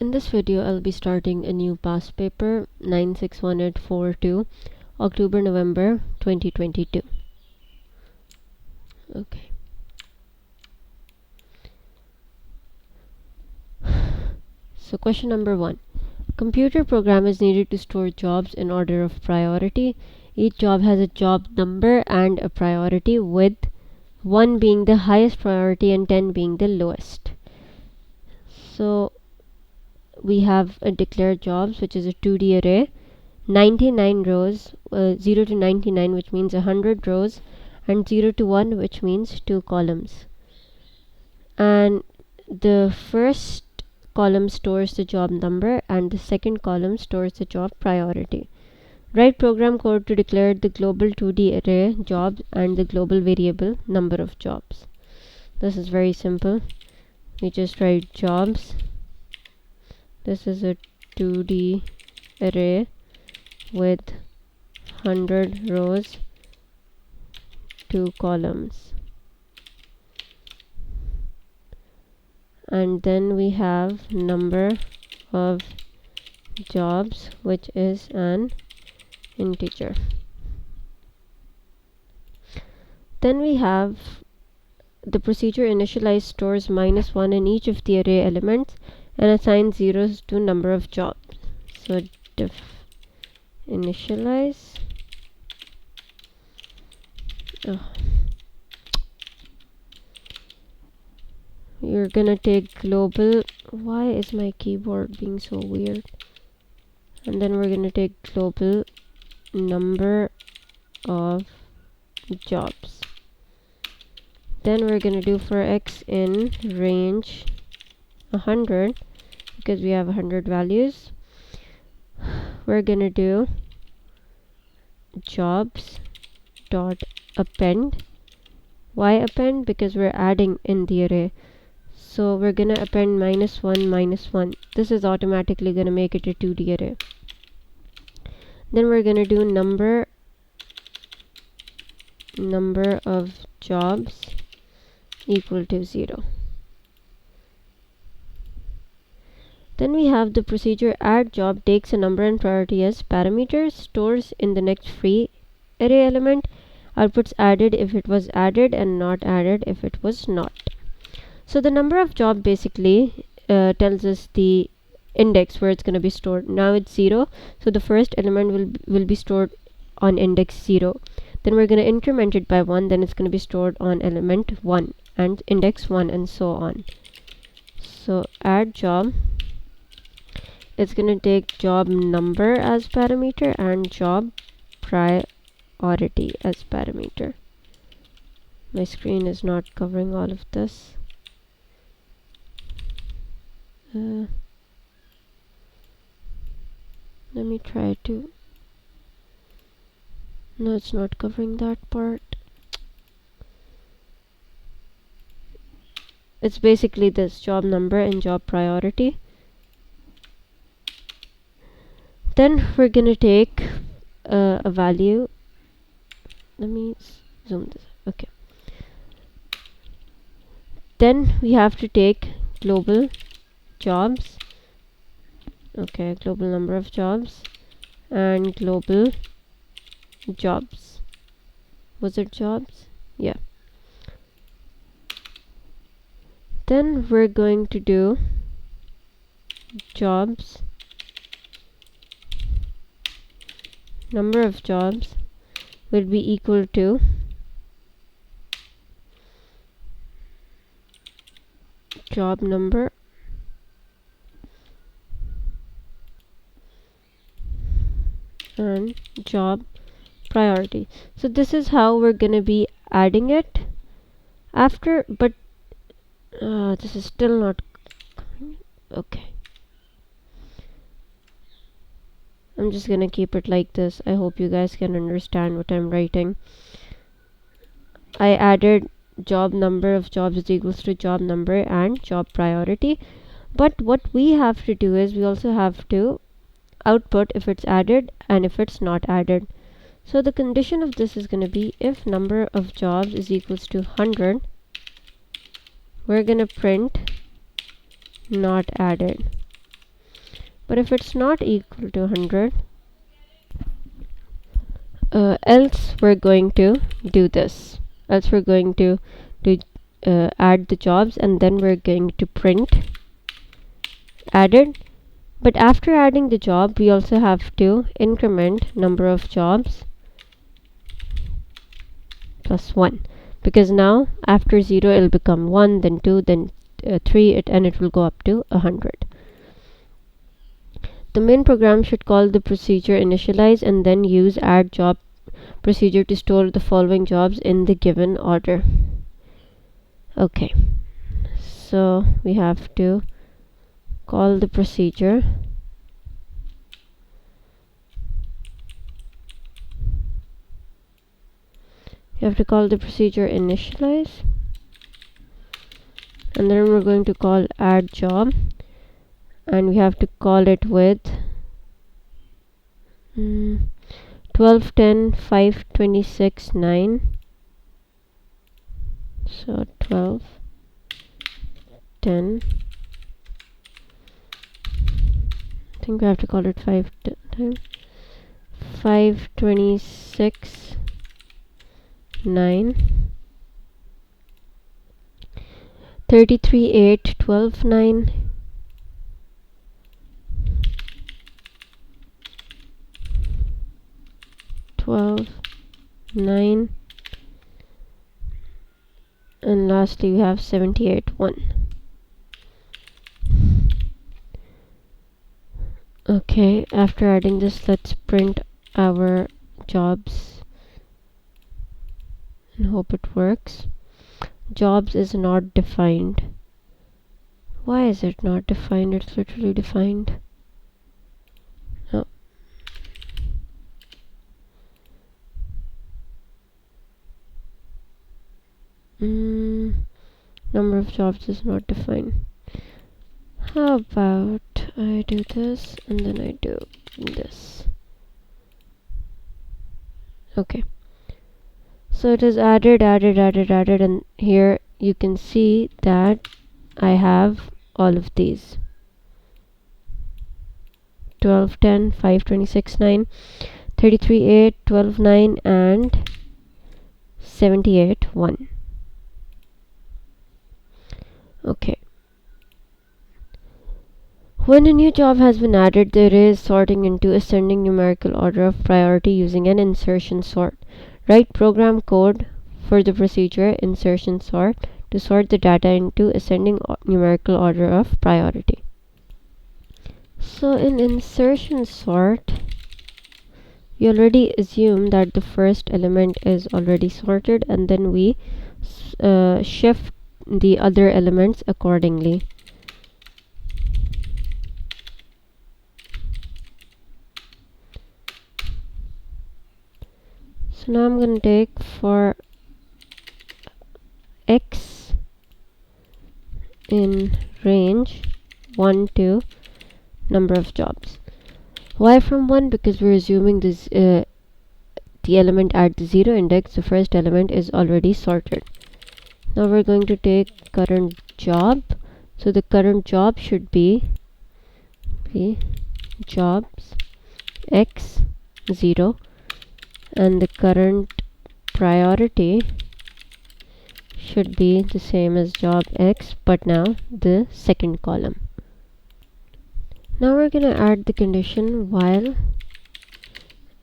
In this video, I'll be starting a new past paper 961842 October-November 2022. Okay. So question number 1. Computer program is needed to store jobs in order of priority. Each job has a job number and a priority, with 1 being the highest priority and 10 being the lowest. So we have a declared jobs, which is a 2D array, 99 rows, 0 to 99, which means 100 rows, and 0 to 1, which means 2 columns. And the first column stores the job number and the second column stores the job priority. Write program code to declare the global 2D array jobs and the global variable number of jobs. This is very simple. We just write jobs. This is a 2D array with 100 rows, 2 columns. And then we have number of jobs, which is an integer. Then we have the procedure initialize stores -1 in each of the array elements and assign zeros to number of jobs. So def initialize you're gonna take global. Why is my keyboard being so weird? And then we're gonna take global number of jobs. Then we're gonna do for x in range 100, because we have 100 values. We're gonna do jobs dot append. Why append? Because we're adding in the array. So we're gonna append -1 -1. This is automatically gonna make it a 2D array. Then we're gonna do number of jobs equal to 0. Then we have the procedure add job, takes a number and priority as parameters, stores in the next free array element, outputs added if it was added and not added if it was not. So the number of job basically tells us the index where it's going to be stored. Now it's 0, so the first element will be stored on index 0. Then we're going to increment it by 1, then it's going to be stored on element 1 and index 1, and so on. So add job, it's going to take job number as parameter and job priority as parameter. My screen is not covering all of this. Let me try to. No, it's not covering that part. It's basically this job number and job priority. Then we're gonna take a value. Let me zoom this. Okay. Then we have to take global jobs. Okay, global number of jobs and global jobs. Was it jobs? Yeah. Then we're going to do jobs number of jobs will be equal to job number and job priority. So this is how we're gonna be adding it after, but this is still not coming. Okay, I'm just gonna keep it like this. I hope you guys can understand what I'm writing. I added job number of jobs is equals to job number and job priority, but what we have to do is we also have to output if it's added and if it's not added. So the condition of this is going to be if number of jobs is equals to 100, we're going to print not added. But if it's not equal to 100, else we're going to do this. Else we're going to do add the jobs, and then we're going to print added. But after adding the job, we also have to increment number of jobs plus 1, because now after 0 it'll become 1, then 2, then 3, and it will go up to 100. The main program should call the procedure initialize and then use add job procedure to store the following jobs in the given order. Okay, so we have to call the procedure. You have to call the procedure initialize, and then we're going to call add job, and we have to call it with 12, 10, 5, 26, 9. So 12, 10. I think we have to call it 5 times. 5, 26, 9. 33, 8, 12, 9. 12, 9. And lastly we have 78, 1. Okay, after adding this, let's print our jobs and hope it works. Jobs is not defined. Why is it not defined? It's literally defined. Oh. Number of jobs is not defined. How about I do this and then I do this. Okay, so it is added, and here you can see that I have all of these: 12, 10, 5, 26, 9, 33, 8, 12, 9, and 78, 1. Okay. When a new job has been added, there is sorting into ascending numerical order of priority using an insertion sort. Write program code for the procedure insertion sort to sort the data into ascending numerical order of priority. So in insertion sort, we already assume that the first element is already sorted, and then we shift the other elements accordingly. So now I'm going to take for X in range 1 to number of jobs. Why from 1? Because we're assuming this the element at the 0 index, the first element, is already sorted. Now we're going to take current job. So the current job should be jobs X 0, and the current priority should be the same as job X, but now the second column. Now we're going to add the condition while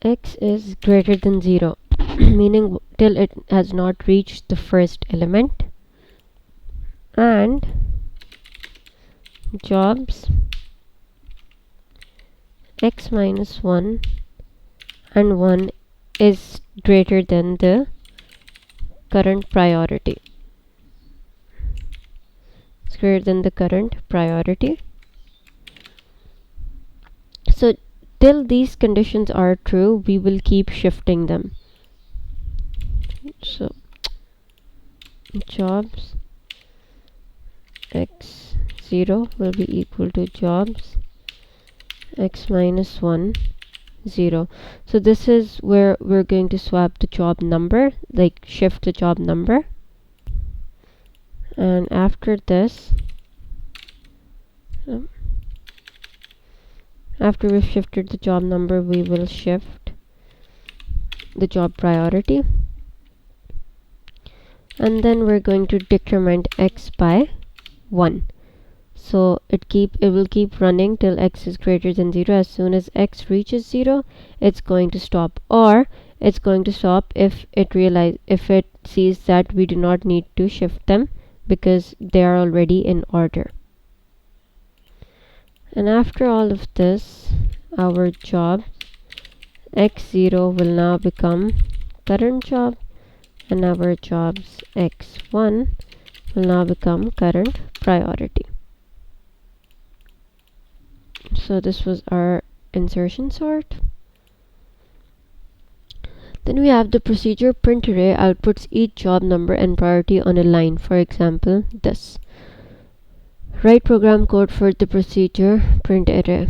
X is greater than 0, meaning till it has not reached the first element, and jobs X minus 1 and 1 is greater than the current priority. It's greater than the current priority. So till these conditions are true, we will keep shifting them. So jobs X 0 will be equal to jobs X minus 1 0. So this is where we're going to swap the job number, like shift the job number, and after this After we've shifted the job number, we will shift the job priority, and then we're going to decrement x by 1. So it will keep running till x is greater than 0. As soon as x reaches 0, it's going to stop, or it's going to stop if it sees that we do not need to shift them because they are already in order. And after all of this, our job x0 will now become current job, and our jobs x1 will now become current priority. So this was our insertion sort. Then we have the procedure print array outputs each job number and priority on a line. For example, this. Write program code for the procedure print array.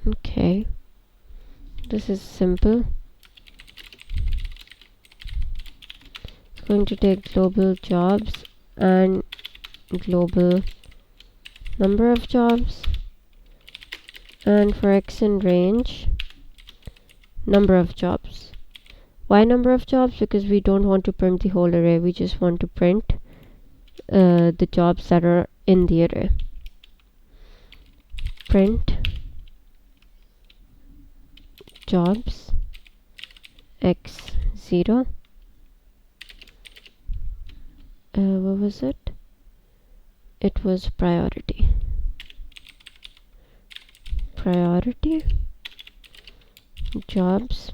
Okay, this is simple. It's going to take global jobs and global number of jobs, and for x in range, number of jobs. Why number of jobs? Because we don't want to print the whole array, we just want to print the jobs that are in the array. Print jobs x0. What was it? It was priority. Priority jobs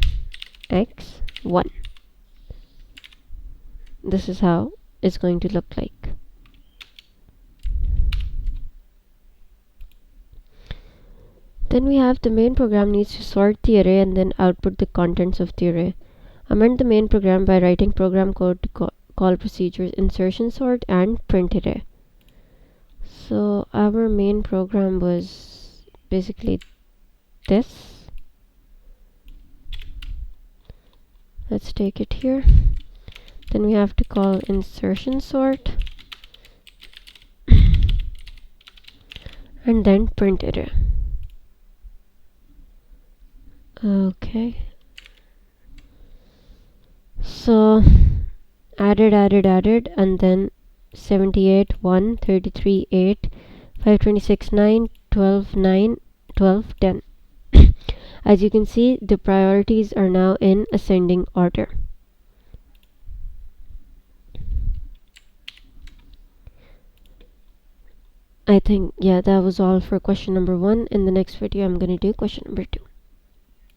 x1. This is how it's going to look like. Then we have the main program needs to sort the array and then output the contents of the array. Amend the main program by writing program code to call procedures insertion sort and print array. So our main program was basically this. Let's take it here. Then we have to call insertion sort and then print array. Okay, so added, and then 78 1 33 8 526 9 12 9 12 10. As you can see, the priorities are now in ascending order. I think, yeah, that was all for question number 1. In the next video, I'm going to do question number 2.